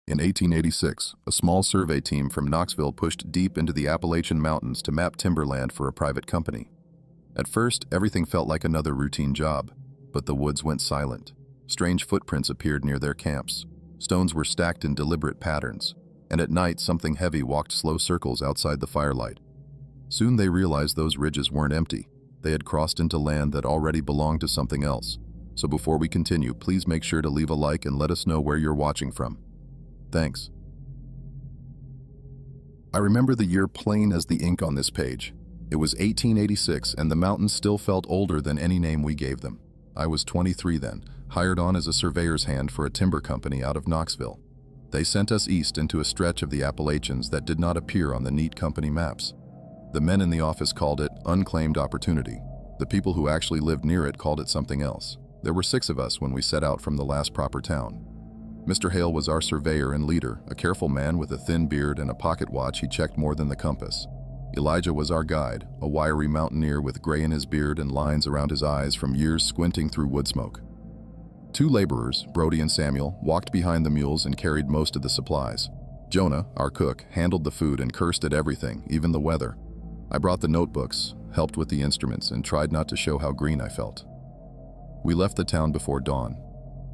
In 1886, a small survey team from Knoxville pushed deep into the Appalachian Mountains to map timberland for a private company. At first, everything felt like another routine job, but the woods went silent. Strange footprints appeared near their camps. Stones were stacked in deliberate patterns, and at night something heavy walked slow circles outside the firelight. Soon they realized those ridges weren't empty. They had crossed into land that already belonged to something else. So before we continue, please make sure to leave a like and let us know where you're watching from. Thanks. I remember the year plain as the ink on this page. It was 1886, and the mountains still felt older than any name we gave them. I was 23 then, hired on as a surveyor's hand for a timber company out of Knoxville. They sent us east into a stretch of the Appalachians that did not appear on the neat company maps. The men in the office called it unclaimed opportunity. The people who actually lived near it called it something else. There were 6 of us when we set out from the last proper town. Mr. Hale was our surveyor and leader, a careful man with a thin beard and a pocket watch he checked more than the compass. Elijah was our guide, a wiry mountaineer with gray in his beard and lines around his eyes from years squinting through wood smoke. 2 laborers, Brody and Samuel, walked behind the mules and carried most of the supplies. Jonah, our cook, handled the food and cursed at everything, even the weather. I brought the notebooks, helped with the instruments, and tried not to show how green I felt. We left the town before dawn.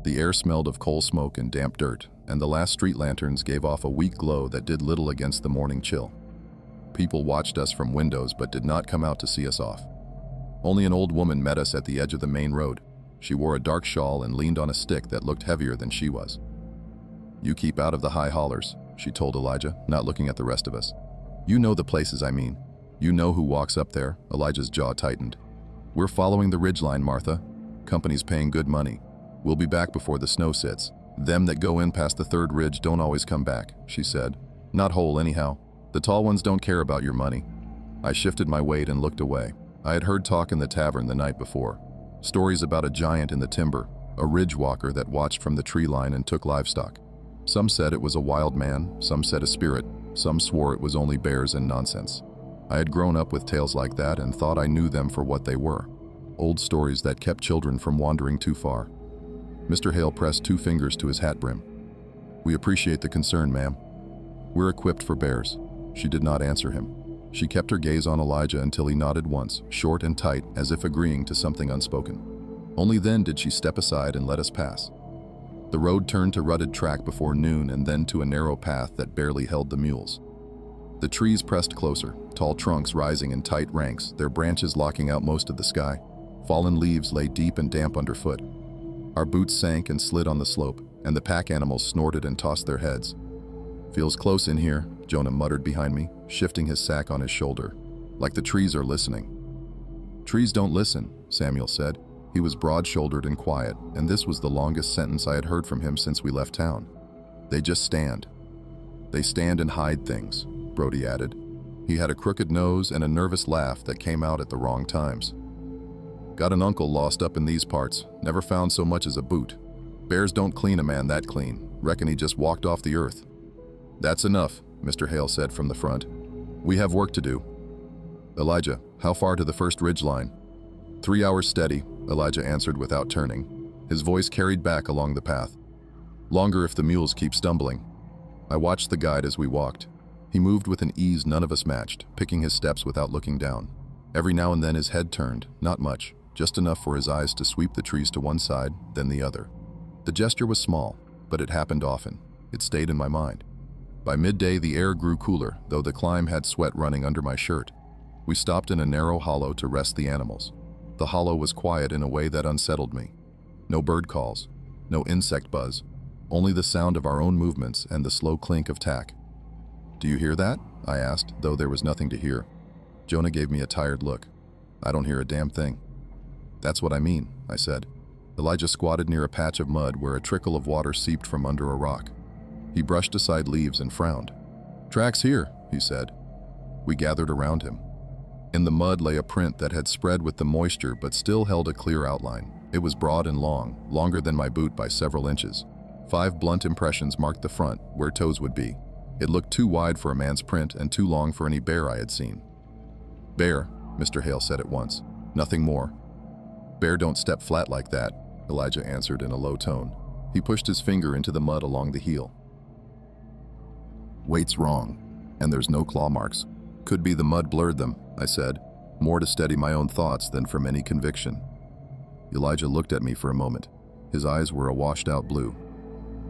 The air smelled of coal smoke and damp dirt, and the last street lanterns gave off a weak glow that did little against the morning chill. People watched us from windows but did not come out to see us off. Only an old woman met us at the edge of the main road. She wore a dark shawl and leaned on a stick that looked heavier than she was. "You keep out of the high hollers," she told Elijah, not looking at the rest of us. "You know the places I mean. You know who walks up there." Elijah's jaw tightened. "We're following the ridgeline, Martha. Company's paying good money. We'll be back before the snow sits. Them that go in past the 3rd ridge don't always come back," she said. "Not whole, anyhow. The tall ones don't care about your money." I shifted my weight and looked away. I had heard talk in the tavern the night before. Stories about a giant in the timber, a ridge walker that watched from the tree line and took livestock. Some said it was a wild man, some said a spirit, some swore it was only bears and nonsense. I had grown up with tales like that and thought I knew them for what they were. Old stories that kept children from wandering too far. Mr. Hale pressed 2 fingers to his hat brim. "We appreciate the concern, ma'am. We're equipped for bears." She did not answer him. She kept her gaze on Elijah until he nodded once, short and tight, as if agreeing to something unspoken. Only then did she step aside and let us pass. The road turned to rutted track before noon and then to a narrow path that barely held the mules. The trees pressed closer, tall trunks rising in tight ranks, their branches locking out most of the sky. Fallen leaves lay deep and damp underfoot. Our boots sank and slid on the slope, and the pack animals snorted and tossed their heads. "Feels close in here," Jonah muttered behind me, shifting his sack on his shoulder. "Like the trees are listening." "Trees don't listen," Samuel said. He was broad-shouldered and quiet, and this was the longest sentence I had heard from him since we left town. "They just stand." "They stand and hide things," Brody added. He had a crooked nose and a nervous laugh that came out at the wrong times. "Got an uncle lost up in these parts, never found so much as a boot. Bears don't clean a man that clean. Reckon he just walked off the earth." "That's enough," Mr. Hale said from the front. "We have work to do." "Elijah, how far to the first ridge line?" 3 hours steady," Elijah answered without turning. His voice carried back along the path. "Longer if the mules keep stumbling." I watched the guide as we walked. He moved with an ease none of us matched, picking his steps without looking down. Every now and then his head turned, not much, just enough for his eyes to sweep the trees to one side, then the other. The gesture was small, but it happened often. It stayed in my mind. By midday, the air grew cooler, though the climb had sweat running under my shirt. We stopped in a narrow hollow to rest the animals. The hollow was quiet in a way that unsettled me. No bird calls, no insect buzz, only the sound of our own movements and the slow clink of tack. "Do you hear that?" I asked, though there was nothing to hear. Jonah gave me a tired look. "I don't hear a damn thing." "That's what I mean," I said. Elijah squatted near a patch of mud where a trickle of water seeped from under a rock. He brushed aside leaves and frowned. "Tracks here," he said. We gathered around him. In the mud lay a print that had spread with the moisture but still held a clear outline. It was broad and long, longer than my boot by several inches. 5 blunt impressions marked the front, where toes would be. It looked too wide for a man's print and too long for any bear I had seen. "Bear," Mr. Hale said at once. "Nothing more." "Bear don't step flat like that," Elijah answered in a low tone. He pushed his finger into the mud along the heel. Weight's wrong, and there's no claw marks. Could be the mud blurred them, I said, more to steady my own thoughts than from any conviction. Elijah looked at me for a moment. His eyes were a washed-out blue.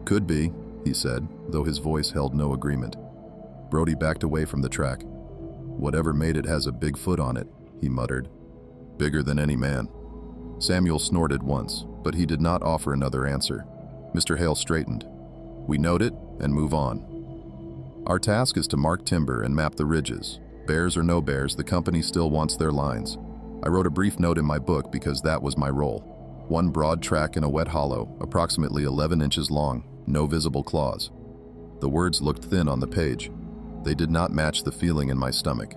Could be, he said, though his voice held no agreement. Brody backed away from the track. Whatever made it has a big foot on it, he muttered. Bigger than any man. Samuel snorted once, but he did not offer another answer. Mr. Hale straightened. We note it and move on. Our task is to mark timber and map the ridges. Bears or no bears, the company still wants their lines. I wrote a brief note in my book because that was my role. One broad track in a wet hollow, approximately 11 inches long, no visible claws. The words looked thin on the page. They did not match the feeling in my stomach.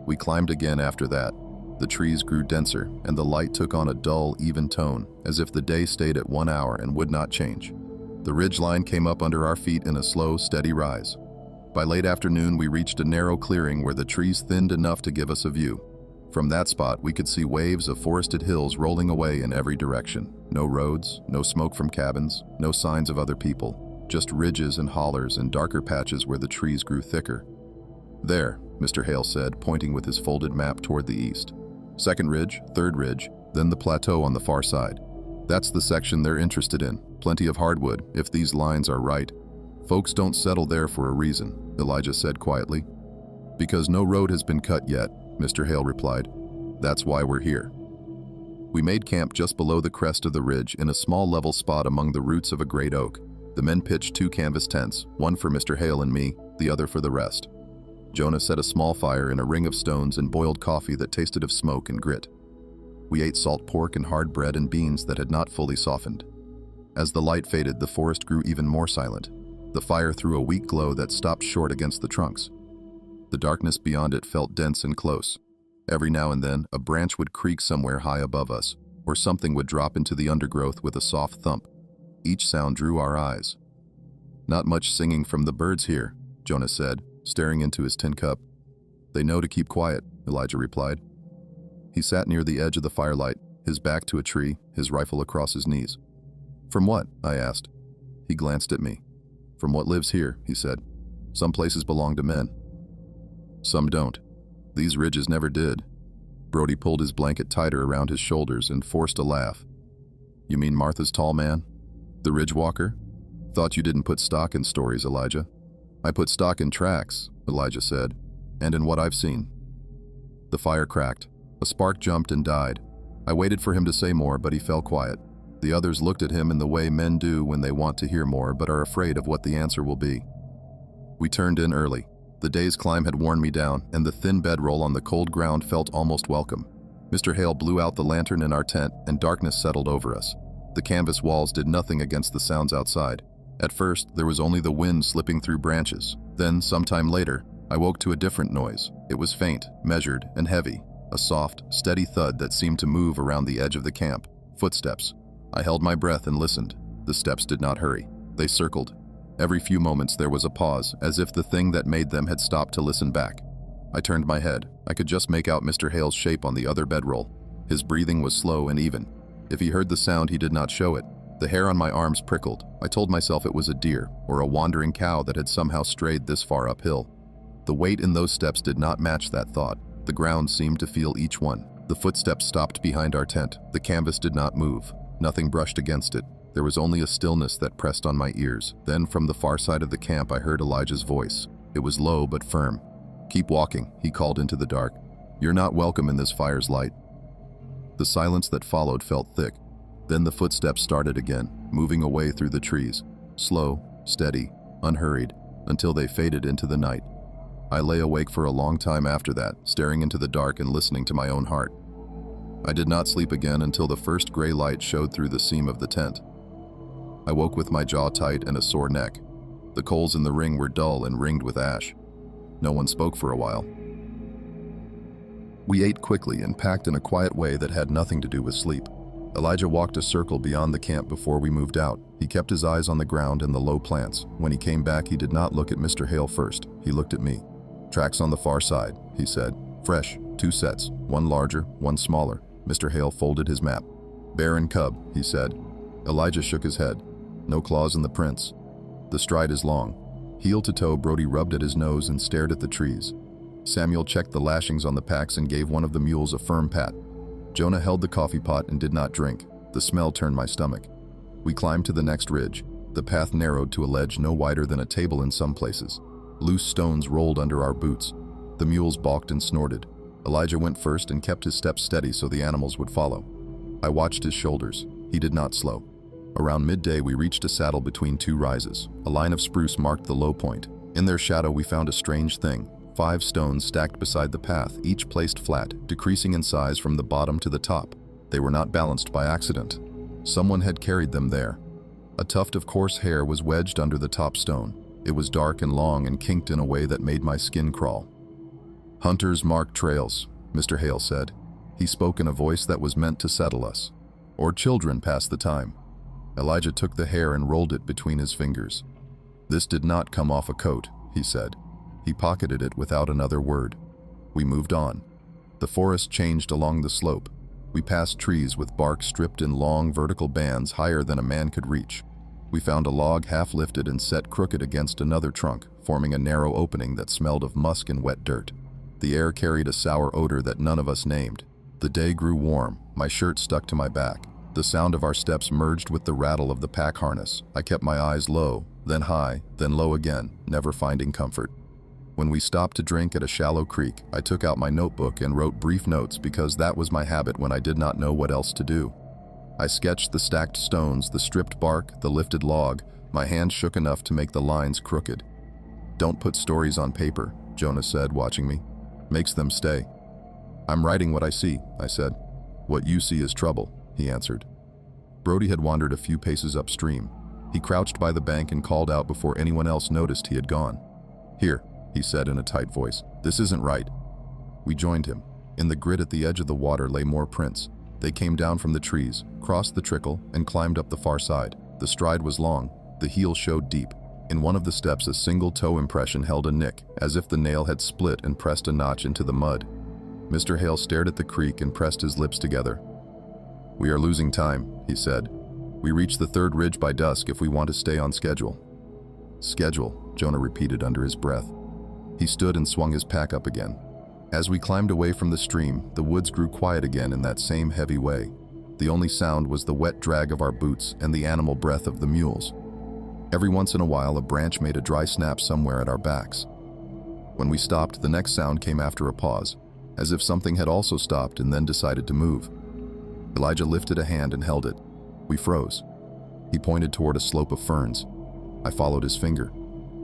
We climbed again after that. The trees grew denser, and the light took on a dull, even tone, as if the day stayed at 1 hour and would not change. The ridgeline came up under our feet in a slow, steady rise. By late afternoon, we reached a narrow clearing where the trees thinned enough to give us a view. From that spot, we could see waves of forested hills rolling away in every direction. No roads, no smoke from cabins, no signs of other people, just ridges and hollers and darker patches where the trees grew thicker. There, Mr. Hale said, pointing with his folded map toward the east. Second ridge, third ridge, then the plateau on the far side. That's the section they're interested in. Plenty of hardwood, if these lines are right. Folks don't settle there for a reason, Elijah said quietly. Because no road has been cut yet, Mr. Hale replied. That's why we're here. We made camp just below the crest of the ridge in a small level spot among the roots of a great oak. The men pitched 2 canvas tents, one for Mr. Hale and me, the other for the rest. Jonah set a small fire in a ring of stones and boiled coffee that tasted of smoke and grit. We ate salt pork and hard bread and beans that had not fully softened. As the light faded, the forest grew even more silent. The fire threw a weak glow that stopped short against the trunks. The darkness beyond it felt dense and close. Every now and then, a branch would creak somewhere high above us, or something would drop into the undergrowth with a soft thump. Each sound drew our eyes. Not much singing from the birds here, Jonah said, staring into his tin cup. They know to keep quiet, Elijah replied. He sat near the edge of the firelight, his back to a tree, his rifle across his knees. From what? I asked. He glanced at me. From what lives here, he said. Some places belong to men. Some don't. These ridges never did. Brody pulled his blanket tighter around his shoulders and forced a laugh. You mean Martha's tall man? The ridge walker? Thought you didn't put stock in stories, Elijah. I put stock in tracks, Elijah said, and in what I've seen. The fire cracked. A spark jumped and died. I waited for him to say more, but he fell quiet. The others looked at him in the way men do when they want to hear more but are afraid of what the answer will be. We turned in early. The day's climb had worn me down, and the thin bedroll on the cold ground felt almost welcome. Mr. Hale blew out the lantern in our tent, and darkness settled over us. The canvas walls did nothing against the sounds outside. At first, there was only the wind slipping through branches. Then, sometime later, I woke to a different noise. It was faint, measured, and heavy. A soft, steady thud that seemed to move around the edge of the camp. Footsteps. I held my breath and listened. The steps did not hurry. They circled. Every few moments there was a pause, as if the thing that made them had stopped to listen back. I turned my head. I could just make out Mr. Hale's shape on the other bedroll. His breathing was slow and even. If he heard the sound, he did not show it. The hair on my arms prickled. I told myself it was a deer, or a wandering cow that had somehow strayed this far uphill. The weight in those steps did not match that thought. The ground seemed to feel each one. The footsteps stopped behind our tent. The canvas did not move. Nothing brushed against it. There was only a stillness that pressed on my ears. Then from the far side of the camp I heard Elijah's voice. It was low but firm. Keep walking, he called into the dark. You're not welcome in this fire's light. The silence that followed felt thick. Then the footsteps started again, moving away through the trees. Slow, steady, unhurried, until they faded into the night. I lay awake for a long time after that, staring into the dark and listening to my own heart. I did not sleep again until the first gray light showed through the seam of the tent. I woke with my jaw tight and a sore neck. The coals in the ring were dull and ringed with ash. No one spoke for a while. We ate quickly and packed in a quiet way that had nothing to do with sleep. Elijah walked a circle beyond the camp before we moved out. He kept his eyes on the ground and the low plants. When he came back, he did not look at Mr. Hale first. He looked at me. Tracks on the far side, he said. Fresh, 2 sets, one larger, one smaller. Mr. Hale folded his map. Bear and cub, he said. Elijah shook his head. No claws in the prints. The stride is long. Heel to toe, Brody rubbed at his nose and stared at the trees. Samuel checked the lashings on the packs and gave one of the mules a firm pat. Jonah held the coffee pot and did not drink. The smell turned my stomach. We climbed to the next ridge. The path narrowed to a ledge no wider than a table in some places. Loose stones rolled under our boots. The mules balked and snorted. Elijah went first and kept his steps steady so the animals would follow. I watched his shoulders. He did not slow. Around midday, we reached a saddle between two rises. A line of spruce marked the low point. In their shadow, we found a strange thing. 5 stones stacked beside the path, each placed flat, decreasing in size from the bottom to the top. They were not balanced by accident. Someone had carried them there. A tuft of coarse hair was wedged under the top stone. It was dark and long and kinked in a way that made my skin crawl. "Hunters mark trails," Mr. Hale said. He spoke in a voice that was meant to settle us. "Or children pass the time." Elijah took the hair and rolled it between his fingers. "This did not come off a coat," he said. He pocketed it without another word. We moved on. The forest changed along the slope. We passed trees with bark stripped in long vertical bands higher than a man could reach. We found a log half lifted and set crooked against another trunk, forming a narrow opening that smelled of musk and wet dirt. The air carried a sour odor that none of us named. The day grew warm. My shirt stuck to my back. The sound of our steps merged with the rattle of the pack harness. I kept my eyes low, then high, then low again, never finding comfort. When we stopped to drink at a shallow creek, I took out my notebook and wrote brief notes because that was my habit when I did not know what else to do. I sketched the stacked stones, the stripped bark, the lifted log. My hand shook enough to make the lines crooked. "Don't put stories on paper," Jonah said, watching me. "Makes them stay." "I'm writing what I see," I said. "What you see is trouble," he answered. Brody had wandered a few paces upstream. He crouched by the bank and called out before anyone else noticed he had gone. "Here," he said in a tight voice. "This isn't right." We joined him. In the grit at the edge of the water lay more prints. They came down from the trees, crossed the trickle, and climbed up the far side. The stride was long. The heel showed deep. In one of the steps, a single toe impression held a nick, as if the nail had split and pressed a notch into the mud. Mr. Hale stared at the creek and pressed his lips together. "We are losing time," he said. "We reach the 3rd ridge by dusk if we want to stay on schedule." "Schedule," Jonah repeated under his breath. He stood and swung his pack up again. As we climbed away from the stream, the woods grew quiet again in that same heavy way. The only sound was the wet drag of our boots and the animal breath of the mules. Every once in a while, a branch made a dry snap somewhere at our backs. When we stopped, the next sound came after a pause, as if something had also stopped and then decided to move. Elijah lifted a hand and held it. We froze. He pointed toward a slope of ferns. I followed his finger.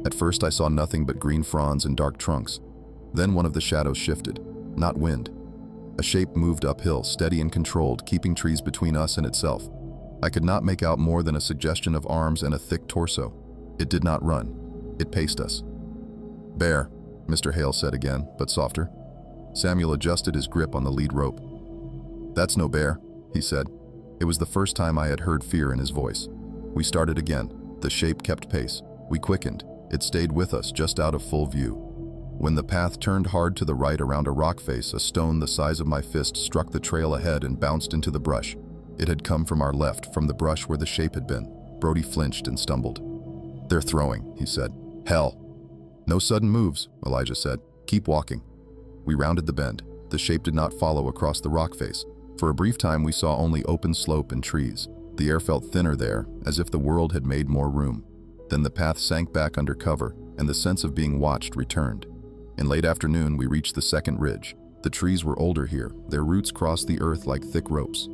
At first I saw nothing but green fronds and dark trunks. Then one of the shadows shifted. Not wind. A shape moved uphill, steady and controlled, keeping trees between us and itself. I could not make out more than a suggestion of arms and a thick torso. It did not run. It paced us. "Bear," Mr. Hale said again, but softer. Samuel adjusted his grip on the lead rope. "That's no bear," he said. It was the first time I had heard fear in his voice. We started again. The shape kept pace. We quickened. It stayed with us, just out of full view. When the path turned hard to the right around a rock face, a stone the size of my fist struck the trail ahead and bounced into the brush. It had come from our left, from the brush where the shape had been. Brody flinched and stumbled. "They're throwing," he said. "Hell." "No sudden moves," Elijah said. "Keep walking." We rounded the bend. The shape did not follow across the rock face. For a brief time we saw only open slope and trees. The air felt thinner there, as if the world had made more room. Then the path sank back under cover, and the sense of being watched returned. In late afternoon, we reached the 2nd ridge. The trees were older here. Their roots crossed the earth like thick ropes.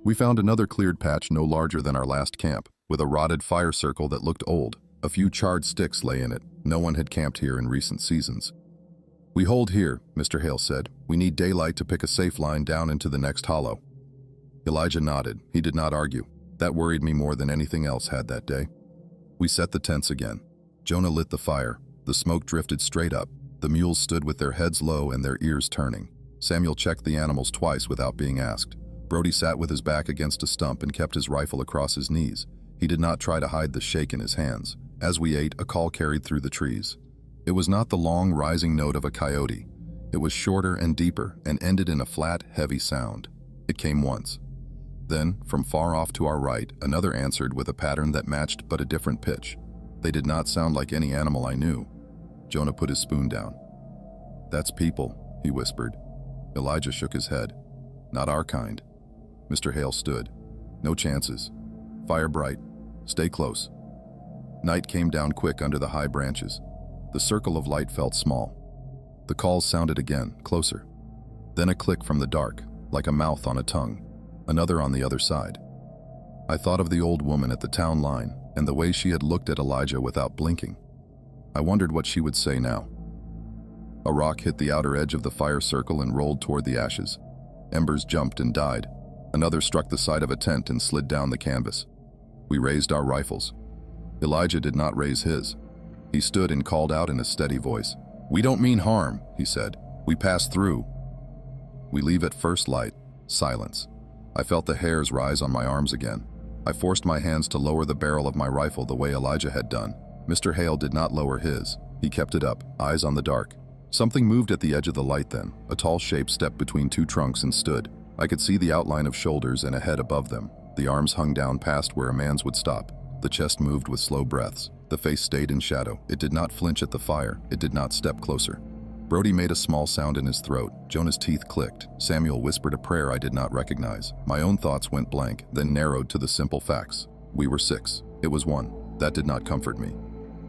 We found another cleared patch no larger than our last camp, with a rotted fire circle that looked old. A few charred sticks lay in it. No one had camped here in recent seasons. "We hold here," Mr. Hale said. "We need daylight to pick a safe line down into the next hollow." Elijah nodded. He did not argue. That worried me more than anything else had that day. We set the tents again. Jonah lit the fire. The smoke drifted straight up. The mules stood with their heads low and their ears turning. Samuel checked the animals twice without being asked. Brody sat with his back against a stump and kept his rifle across his knees. He did not try to hide the shake in his hands. As we ate, a call carried through the trees. It was not the long, rising note of a coyote. It was shorter and deeper and ended in a flat, heavy sound. It came once. Then, from far off to our right, another answered with a pattern that matched but a different pitch. They did not sound like any animal I knew. Jonah put his spoon down. "That's people," he whispered. Elijah shook his head. "Not our kind." Mr. Hale stood. "No chances. Fire bright. Stay close." Night came down quick under the high branches. The circle of light felt small. The calls sounded again, closer. Then a click from the dark, like a mouth on a tongue. Another on the other side. I thought of the old woman at the town line and the way she had looked at Elijah without blinking. I wondered what she would say now. A rock hit the outer edge of the fire circle and rolled toward the ashes. Embers jumped and died. Another struck the side of a tent and slid down the canvas. We raised our rifles. Elijah did not raise his. He stood and called out in a steady voice. "We don't mean harm," he said. "We pass through." We leave at first light. Silence. I felt the hairs rise on my arms again. I forced my hands to lower the barrel of my rifle the way Elijah had done. Mr. Hale did not lower his. He kept it up, eyes on the dark. Something moved at the edge of the light then. A tall shape stepped between two trunks and stood. I could see the outline of shoulders and a head above them. The arms hung down past where a man's would stop. The chest moved with slow breaths. The face stayed in shadow. It did not flinch at the fire. It did not step closer. Brody made a small sound in his throat. Jonah's teeth clicked. Samuel whispered a prayer I did not recognize. My own thoughts went blank, then narrowed to the simple facts. We were 6. It was 1. That did not comfort me.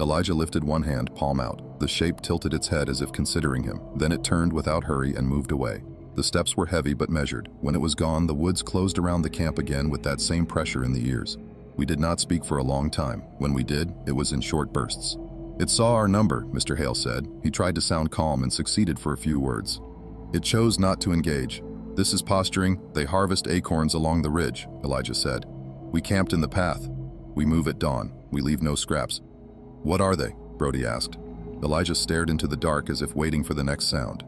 Elijah lifted one hand, palm out. The shape tilted its head as if considering him. Then it turned without hurry and moved away. The steps were heavy but measured. When it was gone, the woods closed around the camp again with that same pressure in the ears. We did not speak for a long time. When we did, it was in short bursts. "It saw our number," Mr. Hale said. He tried to sound calm and succeeded for a few words. "It chose not to engage. This is posturing. They harvest acorns along the ridge," Elijah said. "We camped in the path. We move at dawn. We leave no scraps." "What are they?" Brody asked. Elijah stared into the dark as if waiting for the next sound.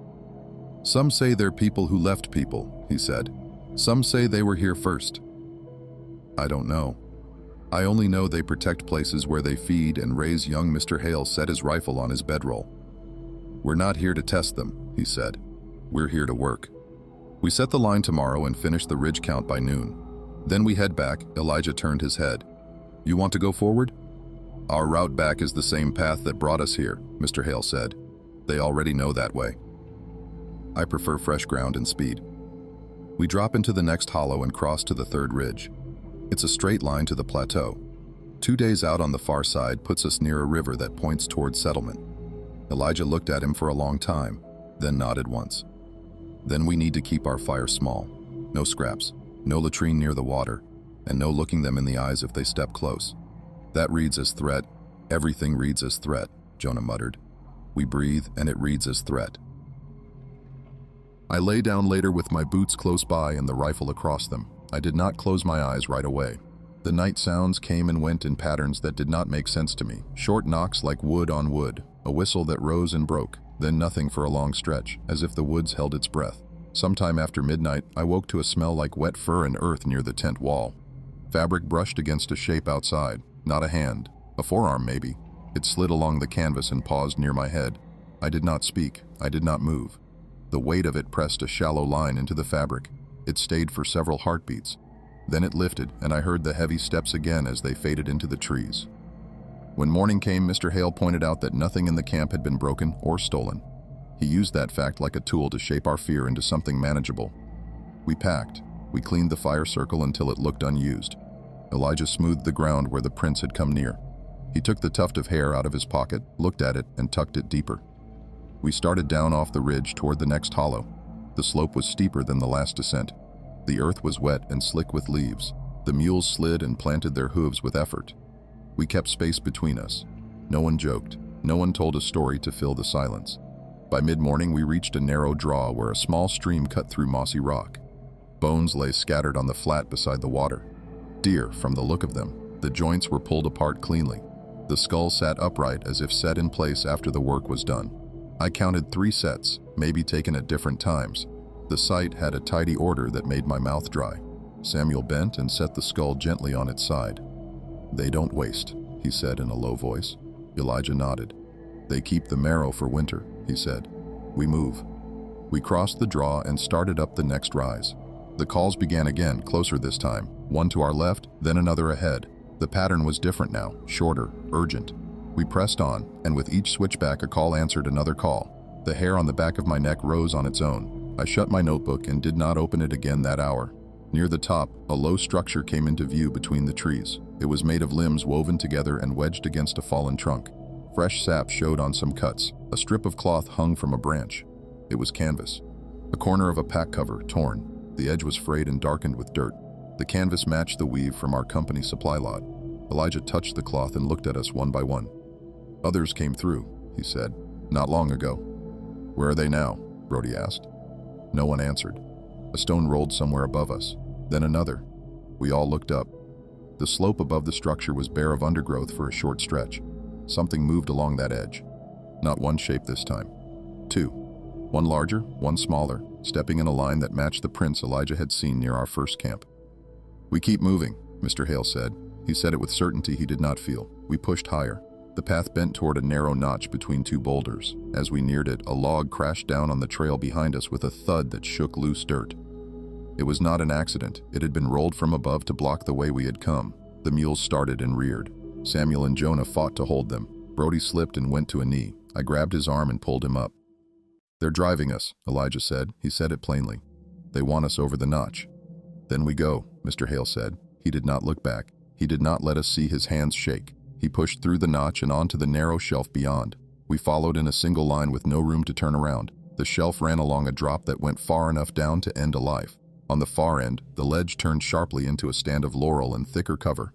"Some say they're people who left people," he said. "Some say they were here first. I don't know. I only know they protect places where they feed and raise young." Mr. Hale set his rifle on his bedroll. "We're not here to test them," he said. "We're here to work. We set the line tomorrow and finish the ridge count by noon. Then we head back." Elijah turned his head. "You want to go forward?" "Our route back is the same path that brought us here," Mr. Hale said. "They already know that way. I prefer fresh ground and speed." We drop into the next hollow and cross to the third ridge. It's a straight line to the plateau. 2 days out on the far side puts us near a river that points toward settlement. Elijah looked at him for a long time, then nodded once. "Then we need to keep our fire small. No scraps, no latrine near the water, and no looking them in the eyes if they step close. That reads as threat. Everything reads as threat," Jonah muttered. "We breathe and it reads as threat." I lay down later with my boots close by and the rifle across them. I did not close my eyes right away. The night sounds came and went in patterns that did not make sense to me. Short knocks like wood on wood, a whistle that rose and broke, then nothing for a long stretch, as if the woods held its breath. Sometime after midnight, I woke to a smell like wet fur and earth near the tent wall. Fabric brushed against a shape outside, not a hand, a forearm maybe. It slid along the canvas and paused near my head. I did not speak, I did not move. The weight of it pressed a shallow line into the fabric. It stayed for several heartbeats. Then it lifted, and I heard the heavy steps again as they faded into the trees. When morning came, Mr. Hale pointed out that nothing in the camp had been broken or stolen. He used that fact like a tool to shape our fear into something manageable. We packed. We cleaned the fire circle until it looked unused. Elijah smoothed the ground where the prints had come near. He took the tuft of hair out of his pocket, looked at it, and tucked it deeper. We started down off the ridge toward the next hollow. The slope was steeper than the last descent. The earth was wet and slick with leaves. The mules slid and planted their hooves with effort. We kept space between us. No one joked. No one told a story to fill the silence. By mid-morning, we reached a narrow draw where a small stream cut through mossy rock. Bones lay scattered on the flat beside the water. Deer, from the look of them. The joints were pulled apart cleanly. The skull sat upright as if set in place after the work was done. I counted 3 sets, maybe taken at different times. The sight had a tidy order that made my mouth dry. Samuel bent and set the skull gently on its side. "They don't waste," he said in a low voice. Elijah nodded. "They keep the marrow for winter," he said. "We move." We crossed the draw and started up the next rise. The calls began again, closer this time. One to our left, then another ahead. The pattern was different now, shorter, urgent. We pressed on, and with each switchback a call answered another call. The hair on the back of my neck rose on its own. I shut my notebook and did not open it again that hour. Near the top, a low structure came into view between the trees. It was made of limbs woven together and wedged against a fallen trunk. Fresh sap showed on some cuts. A strip of cloth hung from a branch. It was canvas. A corner of a pack cover, torn. The edge was frayed and darkened with dirt. The canvas matched the weave from our company supply lot. Elijah touched the cloth and looked at us one by one. "Others came through," he said, "not long ago." "Where are they now?" Brody asked. No one answered. A stone rolled somewhere above us, then another. We all looked up. The slope above the structure was bare of undergrowth for a short stretch. Something moved along that edge. Not one shape this time. Two. One larger, one smaller, stepping in a line that matched the prints Elijah had seen near our first camp. "We keep moving," Mr. Hale said. He said it with certainty he did not feel. We pushed higher. The path bent toward a narrow notch between two boulders. As we neared it, a log crashed down on the trail behind us with a thud that shook loose dirt. It was not an accident. It had been rolled from above to block the way we had come. The mules started and reared. Samuel and Jonah fought to hold them. Brody slipped and went to a knee. I grabbed his arm and pulled him up. "They're driving us," Elijah said. He said it plainly. "They want us over the notch." "Then we go," Mr. Hale said. He did not look back. He did not let us see his hands shake. He pushed through the notch and onto the narrow shelf beyond. We followed in a single line with no room to turn around. The shelf ran along a drop that went far enough down to end a life. On the far end, the ledge turned sharply into a stand of laurel and thicker cover.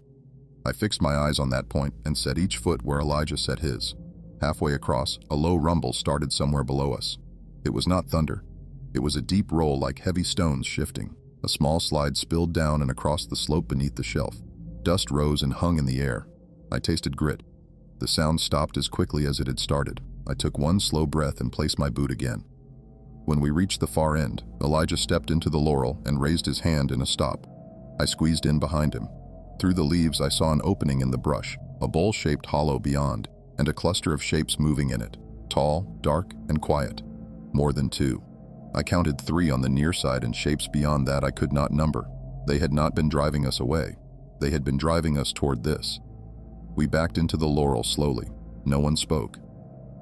I fixed my eyes on that point and set each foot where Elijah set his. Halfway across, a low rumble started somewhere below us. It was not thunder. It was a deep roll like heavy stones shifting. A small slide spilled down and across the slope beneath the shelf. Dust rose and hung in the air. I tasted grit. The sound stopped as quickly as it had started. I took one slow breath and placed my boot again. When we reached the far end, Elijah stepped into the laurel and raised his hand in a stop. I squeezed in behind him. Through the leaves, I saw an opening in the brush, a bowl-shaped hollow beyond, and a cluster of shapes moving in it, tall, dark, and quiet. More than two. I counted 3 on the near side, and shapes beyond that I could not number. They had not been driving us away. They had been driving us toward this. We backed into the laurel slowly. No one spoke.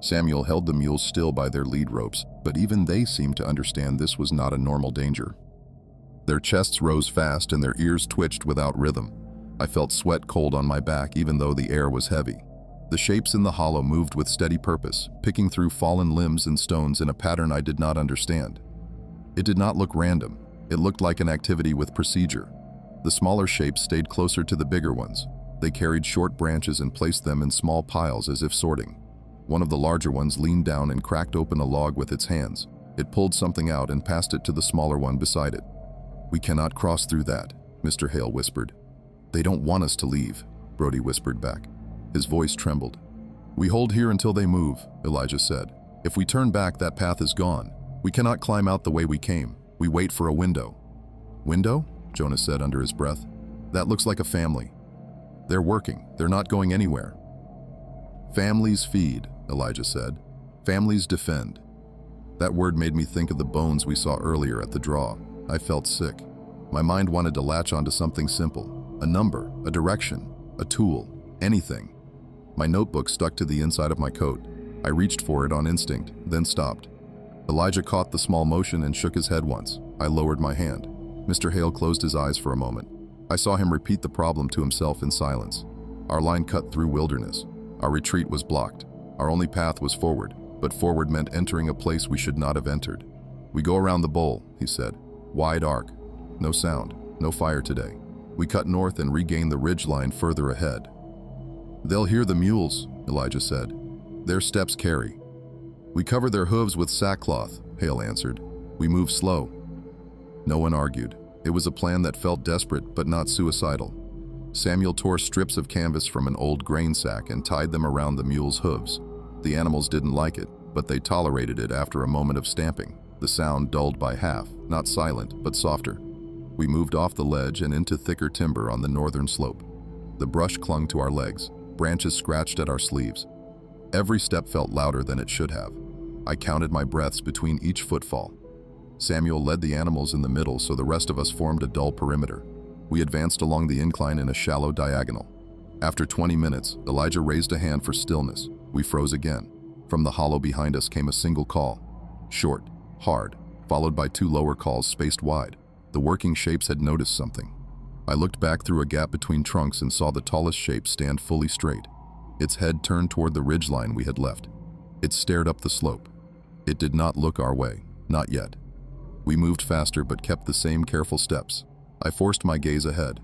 Samuel held the mules still by their lead ropes, but even they seemed to understand this was not a normal danger. Their chests rose fast and their ears twitched without rhythm. I felt sweat cold on my back even though the air was heavy. The shapes in the hollow moved with steady purpose, picking through fallen limbs and stones in a pattern I did not understand. It did not look random. It looked like an activity with procedure. The smaller shapes stayed closer to the bigger ones. They carried short branches and placed them in small piles as if sorting. One of the larger ones leaned down and cracked open a log with its hands. It pulled something out and passed it to the smaller one beside it. "We cannot cross through that," Mr. Hale whispered. "They don't want us to leave," Brody whispered back. His voice trembled. "We hold here until they move," Elijah said. "If we turn back, that path is gone. We cannot climb out the way we came. We wait for a window." "Window?" Jonah said under his breath. "That looks like a family. They're working. They're not going anywhere." "Families feed," Elijah said. "Families defend." That word made me think of the bones we saw earlier at the draw. I felt sick. My mind wanted to latch onto something simple. A number, a direction, a tool, anything. My notebook stuck to the inside of my coat. I reached for it on instinct, then stopped. Elijah caught the small motion and shook his head once. I lowered my hand. Mr. Hale closed his eyes for a moment. I saw him repeat the problem to himself in silence. Our line cut through wilderness. Our retreat was blocked. Our only path was forward, but forward meant entering a place we should not have entered. "We go around the bowl," he said. "Wide arc. No sound, no fire today. We cut north and regain the ridge line further ahead." "They'll hear the mules," Elijah said. "Their steps carry." "We cover their hooves with sackcloth," Hale answered. "We move slow." No one argued. It was a plan that felt desperate but not suicidal. Samuel tore strips of canvas from an old grain sack and tied them around the mules' hooves. The animals didn't like it, but they tolerated it after a moment of stamping. The sound dulled by half, not silent, but softer. We moved off the ledge and into thicker timber on the northern slope. The brush clung to our legs, branches scratched at our sleeves. Every step felt louder than it should have. I counted my breaths between each footfall. Samuel led the animals in the middle, so the rest of us formed a dull perimeter. We advanced along the incline in a shallow diagonal. After 20 minutes, Elijah raised a hand for stillness. We froze again. From the hollow behind us came a single call. Short, hard, followed by 2 lower calls spaced wide. The working shapes had noticed something. I looked back through a gap between trunks and saw the tallest shape stand fully straight. Its head turned toward the ridgeline we had left. It stared up the slope. It did not look our way, not yet. We moved faster but kept the same careful steps. I forced my gaze ahead.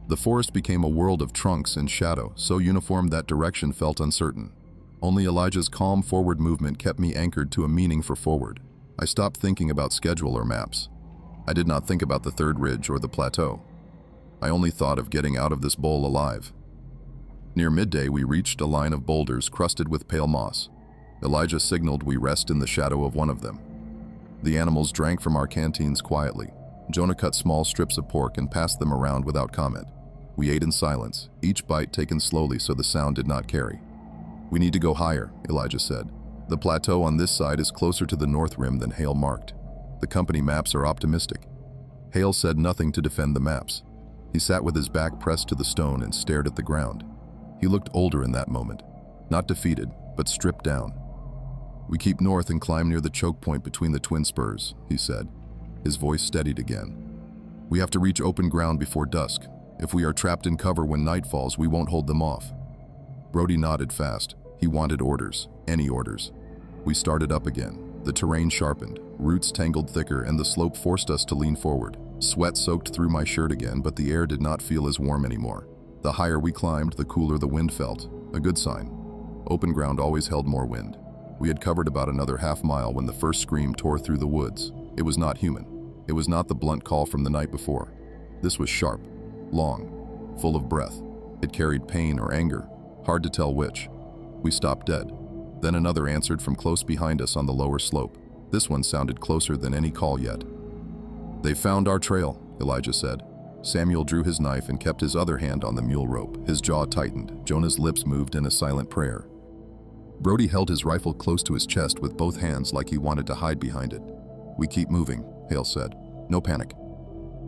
The forest became a world of trunks and shadow, so uniform that direction felt uncertain. Only Elijah's calm forward movement kept me anchored to a meaning for forward. I stopped thinking about schedule or maps. I did not think about the third ridge or the plateau. I only thought of getting out of this bowl alive. Near midday, we reached a line of boulders crusted with pale moss. Elijah signaled we rest in the shadow of one of them. The animals drank from our canteens quietly. Jonah cut small strips of pork and passed them around without comment. We ate in silence, each bite taken slowly so the sound did not carry. "We need to go higher," Elijah said. "The plateau on this side is closer to the north rim than Hale marked. The company maps are optimistic." Hale said nothing to defend the maps. He sat with his back pressed to the stone and stared at the ground. He looked older in that moment, not defeated, but stripped down. "We keep north and climb near the choke point between the twin spurs," he said. His voice steadied again. "We have to reach open ground before dusk. If we are trapped in cover when night falls, we won't hold them off." Brody nodded fast. He wanted orders, any orders. We started up again. The terrain sharpened, roots tangled thicker, and the slope forced us to lean forward. Sweat soaked through my shirt again, but the air did not feel as warm anymore. The higher we climbed, the cooler the wind felt. A good sign. Open ground always held more wind. We had covered about another half-mile when the first scream tore through the woods. It was not human. It was not the blunt call from the night before. This was sharp, long, full of breath. It carried pain or anger, hard to tell which. We stopped dead. Then another answered from close behind us on the lower slope. This one sounded closer than any call yet. "They found our trail," Elijah said. Samuel drew his knife and kept his other hand on the mule rope. His jaw tightened. Jonah's lips moved in a silent prayer. Brody held his rifle close to his chest with both hands like he wanted to hide behind it. "We keep moving," Hale said. "No panic."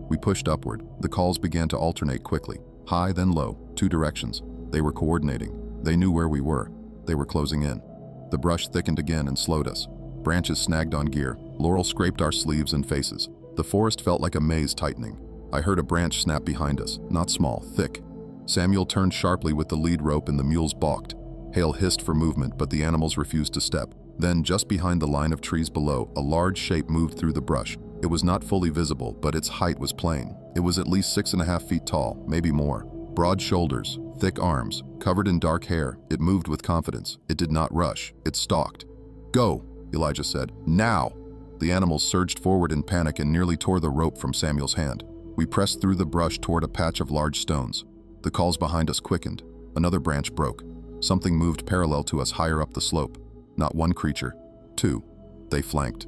We pushed upward. The calls began to alternate quickly. High, then low, 2 directions. They were coordinating. They knew where we were. They were closing in. The brush thickened again and slowed us. Branches snagged on gear. Laurel scraped our sleeves and faces. The forest felt like a maze tightening. I heard a branch snap behind us, not small, thick. Samuel turned sharply with the lead rope and the mules balked. Hale hissed for movement, but the animals refused to step. Then, just behind the line of trees below, a large shape moved through the brush. It was not fully visible, but its height was plain. It was at least 6.5 feet tall, maybe more. Broad shoulders, thick arms, covered in dark hair. It moved with confidence. It did not rush. It stalked. "Go," Elijah said. "Now!" The animals surged forward in panic and nearly tore the rope from Samuel's hand. We pressed through the brush toward a patch of large stones. The calls behind us quickened. Another branch broke. Something moved parallel to us higher up the slope. Not one creature. 2. They flanked.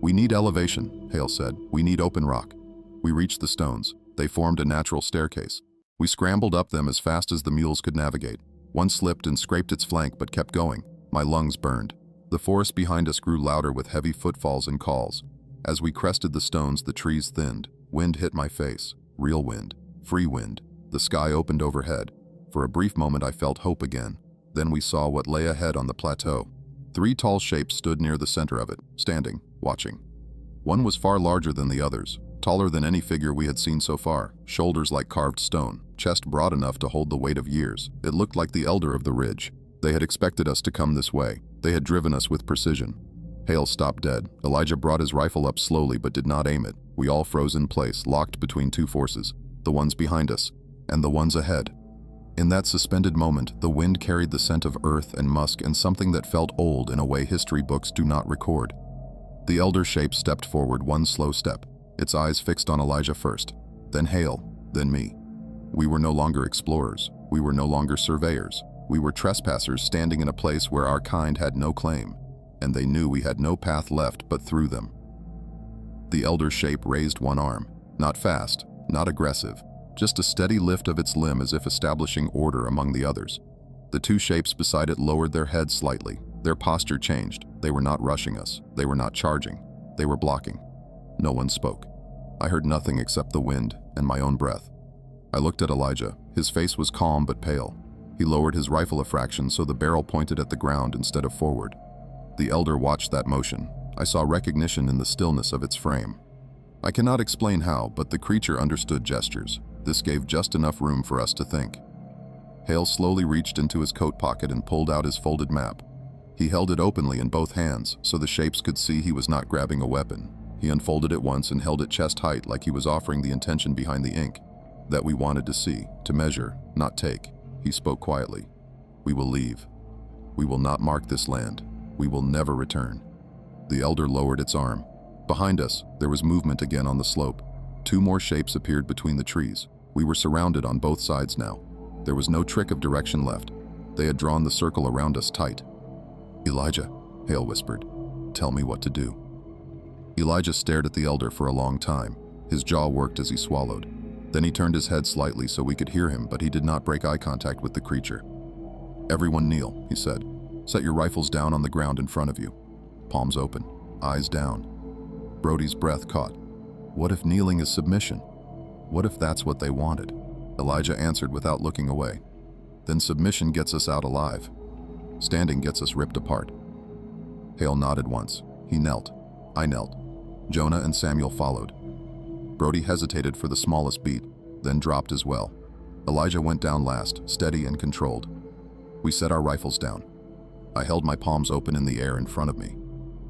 "We need elevation," Hale said. "We need open rock." We reached the stones. They formed a natural staircase. We scrambled up them as fast as the mules could navigate. One slipped and scraped its flank but kept going. My lungs burned. The forest behind us grew louder with heavy footfalls and calls. As we crested the stones, the trees thinned. Wind hit my face. Real wind. Free wind. The sky opened overhead. For a brief moment I felt hope again. Then we saw what lay ahead on the plateau. 3 tall shapes stood near the center of it, standing, watching. One was far larger than the others, taller than any figure we had seen so far, shoulders like carved stone, chest broad enough to hold the weight of years. It looked like the elder of the ridge. They had expected us to come this way. They had driven us with precision. Hale stopped dead. Elijah brought his rifle up slowly but did not aim it. We all froze in place, locked between 2 forces, the ones behind us and the ones ahead. In that suspended moment, the wind carried the scent of earth and musk and something that felt old in a way history books do not record. The elder shape stepped forward one slow step, its eyes fixed on Elijah first, then Hale, then me. We were no longer explorers. We were no longer surveyors. We were trespassers standing in a place where our kind had no claim, and they knew we had no path left but through them. The elder shape raised one arm, not fast, not aggressive, just a steady lift of its limb as if establishing order among the others. The 2 shapes beside it lowered their heads slightly. Their posture changed. They were not rushing us. They were not charging. They were blocking. No one spoke. I heard nothing except the wind and my own breath. I looked at Elijah. His face was calm but pale. He lowered his rifle a fraction so the barrel pointed at the ground instead of forward. The elder watched that motion. I saw recognition in the stillness of its frame. I cannot explain how, but the creature understood gestures. This gave just enough room for us to think. Hale slowly reached into his coat pocket and pulled out his folded map. He held it openly in both hands so the shapes could see he was not grabbing a weapon. He unfolded it once and held it chest height like he was offering the intention behind the ink that we wanted to see, to measure, not take. He spoke quietly. We will leave. We will not mark this land. We will never return. The elder lowered its arm. Behind us, there was movement again on the slope. 2 more shapes appeared between the trees. We were surrounded on both sides now. There was no trick of direction left. They had drawn the circle around us tight. Elijah, Hale whispered, tell me what to do. Elijah stared at the elder for a long time. His jaw worked as he swallowed. Then he turned his head slightly so we could hear him, but he did not break eye contact with the creature. Everyone kneel, he said. Set your rifles down on the ground in front of you. Palms open, eyes down. Brody's breath caught. What if kneeling is submission? What if that's what they wanted? Elijah answered without looking away. Then submission gets us out alive. Standing gets us ripped apart. Hale nodded once. He knelt. I knelt. Jonah and Samuel followed. Brody hesitated for the smallest beat, then dropped as well. Elijah went down last, steady and controlled. We set our rifles down. I held my palms open in the air in front of me.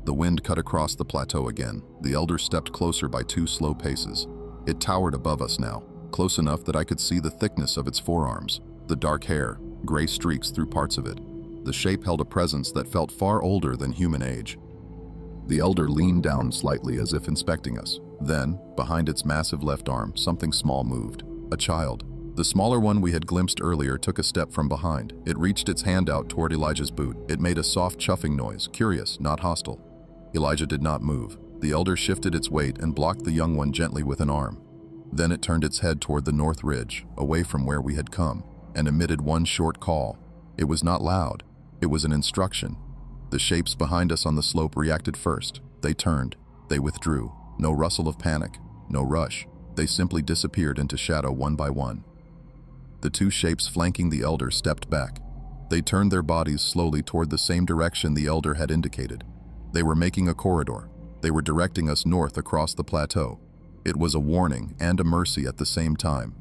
The wind cut across the plateau again. The elder stepped closer by 2 slow paces. It towered above us now, close enough that I could see the thickness of its forearms, the dark hair, gray streaks through parts of it. The shape held a presence that felt far older than human age. The elder leaned down slightly as if inspecting us. Then, behind its massive left arm, something small moved. A child. The smaller one we had glimpsed earlier took a step from behind. It reached its hand out toward Elijah's boot. It made a soft chuffing noise, curious, not hostile. Elijah did not move. The elder shifted its weight and blocked the young one gently with an arm. Then it turned its head toward the north ridge, away from where we had come, and emitted one short call. It was not loud. It was an instruction. The shapes behind us on the slope reacted first. They turned. They withdrew. No rustle of panic. No rush. They simply disappeared into shadow one by one. The 2 shapes flanking the elder stepped back. They turned their bodies slowly toward the same direction the elder had indicated. They were making a corridor. They were directing us north across the plateau. It was a warning and a mercy at the same time.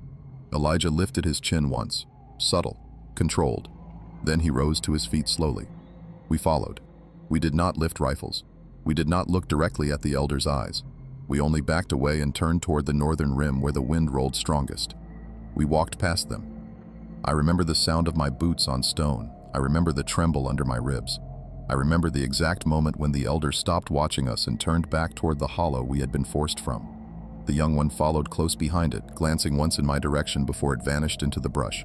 Elijah lifted his chin once. Subtle. Controlled. Then he rose to his feet slowly. We followed. We did not lift rifles. We did not look directly at the elder's eyes. We only backed away and turned toward the northern rim where the wind rolled strongest. We walked past them. I remember the sound of my boots on stone. I remember the tremble under my ribs. I remember the exact moment when the elder stopped watching us and turned back toward the hollow we had been forced from. The young one followed close behind it, glancing once in my direction before it vanished into the brush.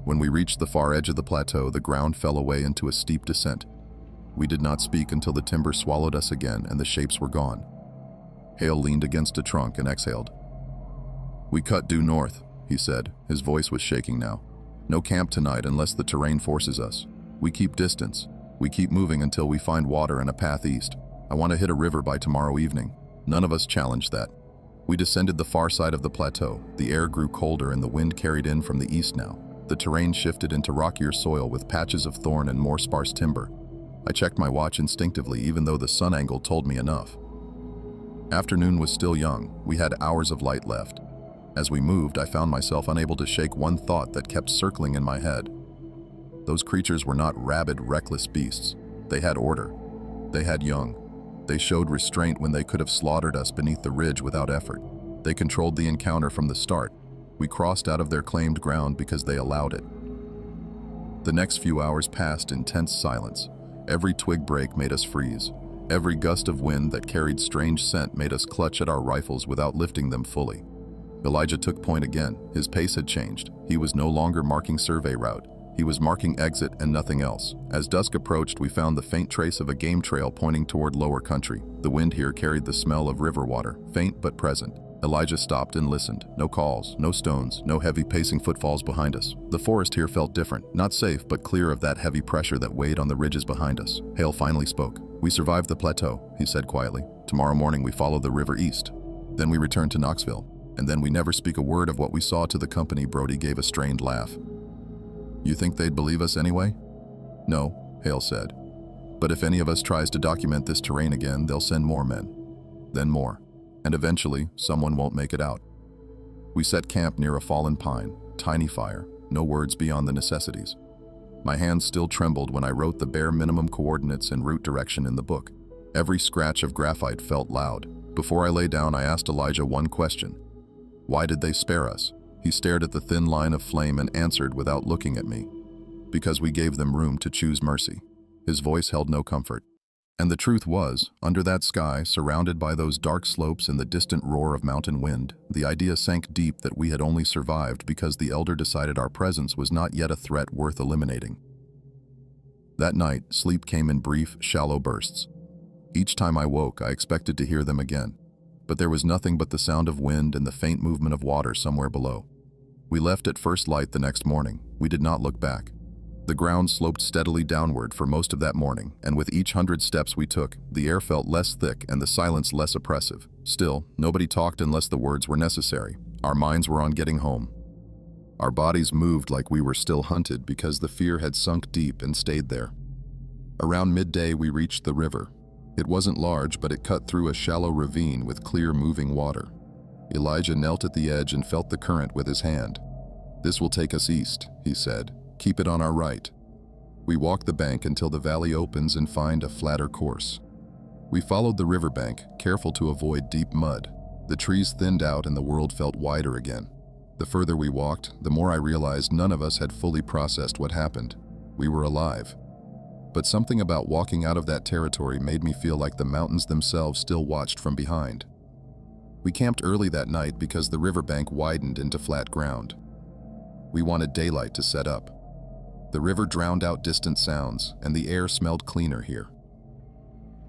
When we reached the far edge of the plateau, the ground fell away into a steep descent. We did not speak until the timber swallowed us again and the shapes were gone. Hale leaned against a trunk and exhaled. We cut due north, he said. His voice was shaking now. No camp tonight unless the terrain forces us. We keep distance. We keep moving until we find water and a path east. I want to hit a river by tomorrow evening. None of us challenged that. We descended the far side of the plateau. The air grew colder and the wind carried in from the east now. The terrain shifted into rockier soil with patches of thorn and more sparse timber. I checked my watch instinctively even though the sun angle told me enough. Afternoon was still young. We had hours of light left. As we moved, I found myself unable to shake one thought that kept circling in my head. Those creatures were not rabid, reckless beasts. They had order. They had young. They showed restraint when they could have slaughtered us beneath the ridge without effort. They controlled the encounter from the start. We crossed out of their claimed ground because they allowed it. The next few hours passed in tense silence. Every twig break made us freeze. Every gust of wind that carried strange scent made us clutch at our rifles without lifting them fully. Elijah took point again. His pace had changed. He was no longer marking survey route. He was marking exit and nothing else. As dusk approached, we found the faint trace of a game trail pointing toward lower country. The wind here carried the smell of river water, faint but present. Elijah stopped and listened. No calls, no stones, no heavy pacing footfalls behind us. The forest here felt different, not safe, but clear of that heavy pressure that weighed on the ridges behind us. Hale finally spoke. We survived the plateau, he said quietly. Tomorrow morning we follow the river east. Then we return to Knoxville. And then we never speak a word of what we saw to the company. Brody gave a strained laugh. You think they'd believe us anyway? No, Hale said. But if any of us tries to document this terrain again, they'll send more men. Then more. And eventually, someone won't make it out. We set camp near a fallen pine, tiny fire, no words beyond the necessities. My hands still trembled when I wrote the bare minimum coordinates and route direction in the book. Every scratch of graphite felt loud. Before I lay down, I asked Elijah one question. Why did they spare us? He stared at the thin line of flame and answered without looking at me. Because we gave them room to choose mercy. His voice held no comfort. And the truth was, under that sky, surrounded by those dark slopes and the distant roar of mountain wind, the idea sank deep that we had only survived because the elder decided our presence was not yet a threat worth eliminating. That night, sleep came in brief, shallow bursts. Each time I woke, I expected to hear them again. But there was nothing but the sound of wind and the faint movement of water somewhere below. We left at first light the next morning. We did not look back. The ground sloped steadily downward for most of that morning, and with each 100 steps we took, the air felt less thick and the silence less oppressive. Still, nobody talked unless the words were necessary. Our minds were on getting home. Our bodies moved like we were still hunted because the fear had sunk deep and stayed there. Around midday we reached the river. It wasn't large, but it cut through a shallow ravine with clear moving water. Elijah knelt at the edge and felt the current with his hand. This will take us east, he said. Keep it on our right. We walk the bank until the valley opens and find a flatter course. We followed the riverbank, careful to avoid deep mud. The trees thinned out and the world felt wider again. The further we walked, the more I realized none of us had fully processed what happened. We were alive. But something about walking out of that territory made me feel like the mountains themselves still watched from behind. We camped early that night because the riverbank widened into flat ground. We wanted daylight to set up. The river drowned out distant sounds, and the air smelled cleaner here.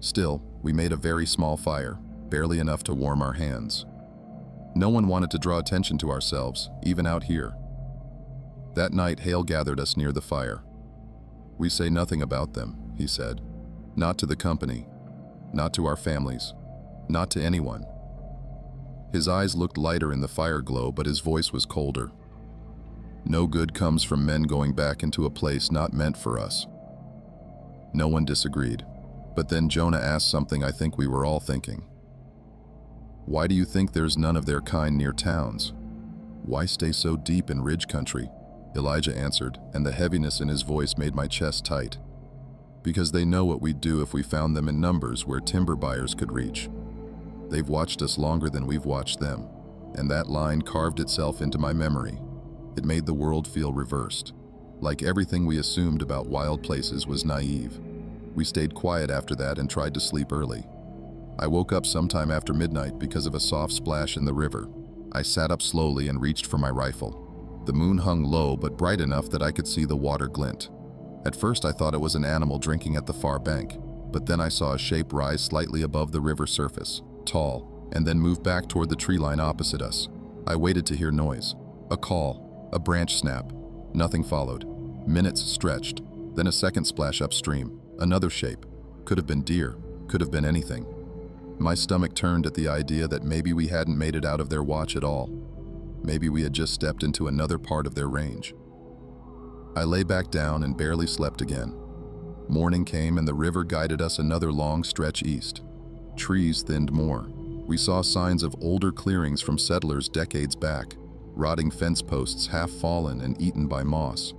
Still, we made a very small fire, barely enough to warm our hands. No one wanted to draw attention to ourselves, even out here. That night, Hale gathered us near the fire. We say nothing about them, he said. Not to the company, not to our families, not to anyone. His eyes looked lighter in the fire glow, but his voice was colder. No good comes from men going back into a place not meant for us. No one disagreed. But then Jonah asked something I think we were all thinking. Why do you think there's none of their kind near towns? Why stay so deep in ridge country? Elijah answered, and the heaviness in his voice made my chest tight. Because they know what we'd do if we found them in numbers where timber buyers could reach. They've watched us longer than we've watched them, and that line carved itself into my memory. It made the world feel reversed. Like everything we assumed about wild places was naive. We stayed quiet after that and tried to sleep early. I woke up sometime after midnight because of a soft splash in the river. I sat up slowly and reached for my rifle. The moon hung low but bright enough that I could see the water glint. At first I thought it was an animal drinking at the far bank, but then I saw a shape rise slightly above the river surface, tall, and then move back toward the tree line opposite us. I waited to hear noise. A call. A branch snap. Nothing followed. Minutes stretched. Then a second splash upstream. Another shape. Could have been deer. Could have been anything. My stomach turned at the idea that maybe we hadn't made it out of their watch at all. Maybe we had just stepped into another part of their range. I lay back down and barely slept again. Morning came and the river guided us another long stretch east. Trees thinned more. We saw signs of older clearings from settlers decades back. Rotting fence posts half fallen and eaten by moss.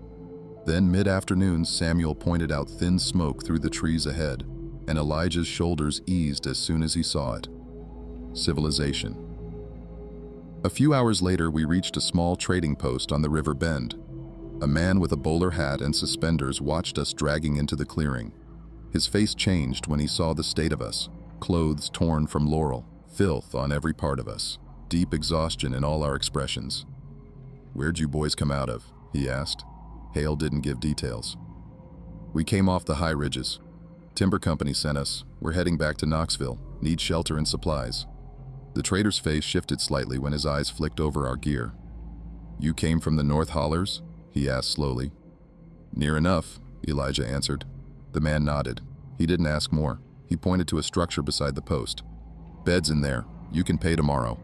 Then mid-afternoon, Samuel pointed out thin smoke through the trees ahead, and Elijah's shoulders eased as soon as he saw it. Civilization. A few hours later, we reached a small trading post on the river bend. A man with a bowler hat and suspenders watched us dragging into the clearing. His face changed when he saw the state of us, clothes torn from laurel, filth on every part of us. Deep exhaustion in all our expressions. Where'd you boys come out of? He asked. Hale didn't give details. We came off the high ridges. Timber company sent us. We're heading back to Knoxville. Need shelter and supplies. The trader's face shifted slightly when his eyes flicked over our gear. You came from the North Hollers? He asked slowly. Near enough, Elijah answered. The man nodded. He didn't ask more. He pointed to a structure beside the post. Bed's in there. You can pay tomorrow.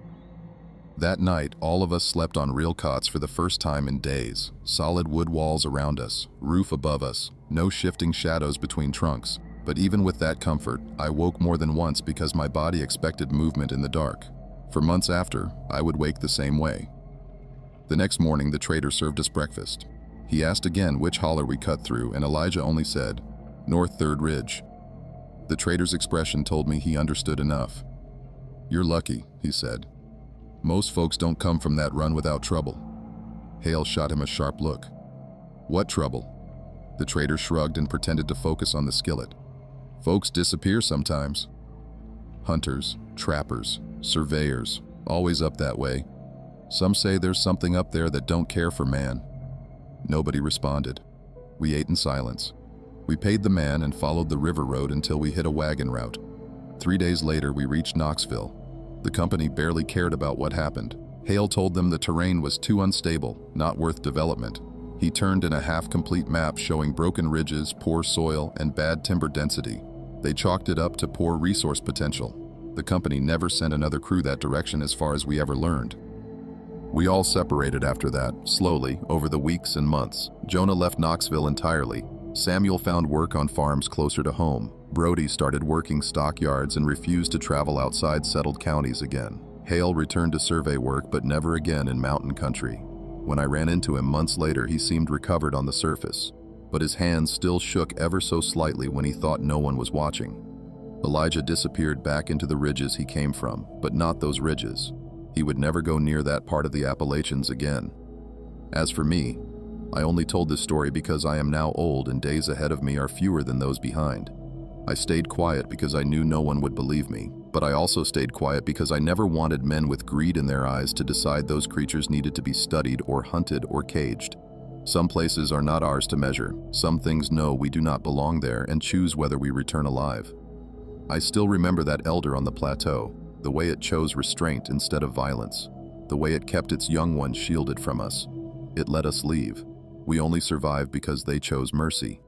That night, all of us slept on real cots for the first time in days. Solid wood walls around us, roof above us, no shifting shadows between trunks. But even with that comfort, I woke more than once because my body expected movement in the dark. For months after, I would wake the same way. The next morning, the trader served us breakfast. He asked again which holler we cut through, and Elijah only said, "North Third Ridge." The trader's expression told me he understood enough. "You're lucky," he said. "Most folks don't come from that run without trouble." Hale shot him a sharp look. "What trouble?" The trader shrugged and pretended to focus on the skillet. "Folks disappear sometimes. Hunters, trappers, surveyors, always up that way. Some say there's something up there that don't care for man." Nobody responded. We ate in silence. We paid the man and followed the river road until we hit a wagon route. 3 days later, we reached Knoxville. The company barely cared about what happened. Hale told them the terrain was too unstable, not worth development. He turned in a half-complete map showing broken ridges, poor soil, and bad timber density. They chalked it up to poor resource potential. The company never sent another crew that direction as far as we ever learned. We all separated after that, slowly, over the weeks and months. Jonah left Knoxville entirely. Samuel found work on farms closer to home. Brody started working stockyards and refused to travel outside settled counties again. Hale returned to survey work, but never again in mountain country. When I ran into him months later, he seemed recovered on the surface, but his hands still shook ever so slightly when he thought no one was watching. Elijah disappeared back into the ridges he came from, but not those ridges. He would never go near that part of the Appalachians again. As for me, I only told this story because I am now old and days ahead of me are fewer than those behind. I stayed quiet because I knew no one would believe me, but I also stayed quiet because I never wanted men with greed in their eyes to decide those creatures needed to be studied or hunted or caged. Some places are not ours to measure. Some things know we do not belong there and choose whether we return alive. I still remember that elder on the plateau, the way it chose restraint instead of violence, the way it kept its young ones shielded from us. It let us leave. We only survived because they chose mercy.